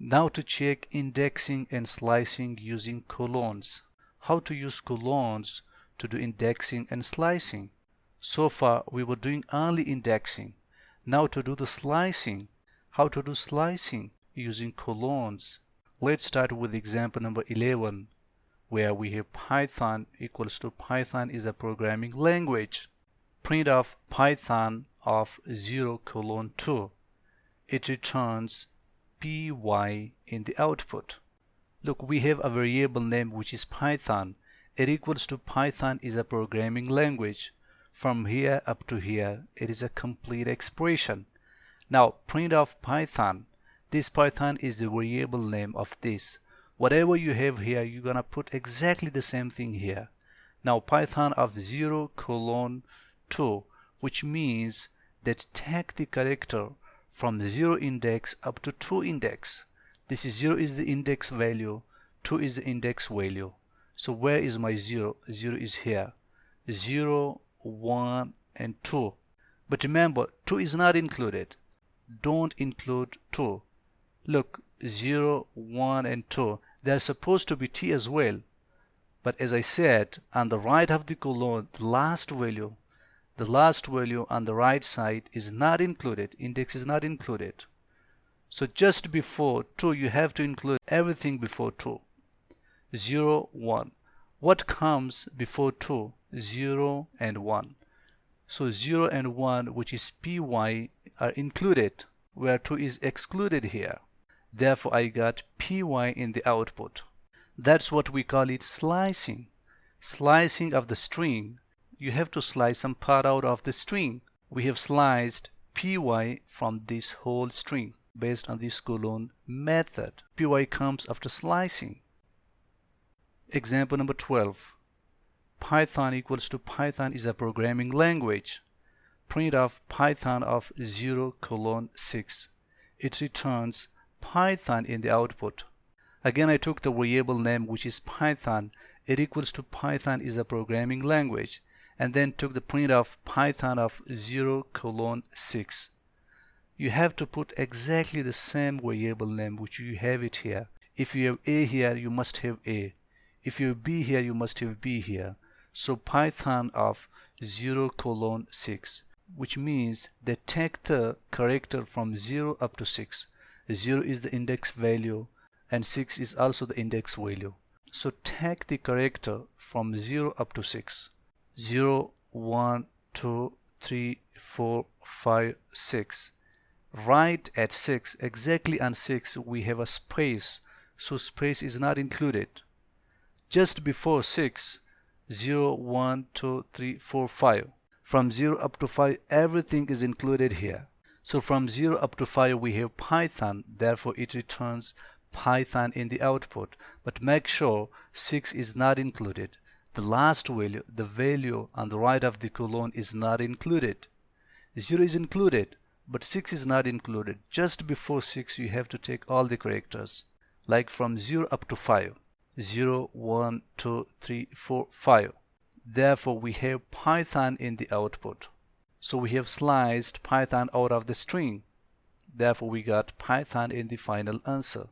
Now to check indexing and slicing using colons. How to use colons to do indexing and slicing. So far we were doing only indexing. Now to do the slicing. How to do slicing using colons. Let's start with example number 11, where we have Python equals to Python is a programming language. Print of Python of 0:2. It returns py in the output. Look, we have a variable name which is Python. It equals to Python is a programming language. From here up to here, it is a complete expression. Now, print of Python. This Python is the variable name of this. Whatever you have here, you're gonna put exactly the same thing here. Now, Python of 0:2, which means that take the character from 0 index up to 2 index. This is 0 is the index value, 2 is the index value. So where is my 0? 0 is here. 0, 1, and 2. But remember, 2 is not included. Don't include 2. Look, 0, 1, and 2. They are supposed to be t as well. But as I said, on the right of the colon, the last value on the right side is not included. Index is not included. So just before 2, you have to include everything before 2. 0, 1. What comes before 2? 0 and 1. So 0 and 1, which is py, are included, where 2 is excluded here. Therefore, I got py in the output. That's what we call it slicing. Slicing of the string. You have to slice some part out of the string. We have sliced py from this whole string based on this colon method. Py comes after slicing. Example number 12. Python equals to Python is a programming language. Print of Python of 0:6. It returns Python in the output. Again, I took the variable name which is Python. It equals to Python is a programming language, and then took the print of Python of 0:6. You have to put exactly the same variable name which you have it here. If you have A here, you must have A. If you have B here, you must have B here. So Python of 0:6, which means they take the character from 0 up to 6. 0 is the index value and 6 is also the index value. So take the character from 0 up to 6. 0, 1, 2, 3, 4, 5, 6. Right at 6, exactly on 6, we have a space. So space is not included. Just before 6, 0, 1, 2, 3, 4, 5. From 0 up to 5, everything is included here. So from 0 up to 5, we have Python. Therefore, it returns Python in the output. But make sure 6 is not included. The last value, the value on the right of the colon, is not included. 0 is included, but 6 is not included. Just before 6, you have to take all the characters, like from 0 up to 5. 0, 1, 2, 3, 4, 5. Therefore, we have Python in the output. So we have sliced Python out of the string. Therefore, we got Python in the final answer.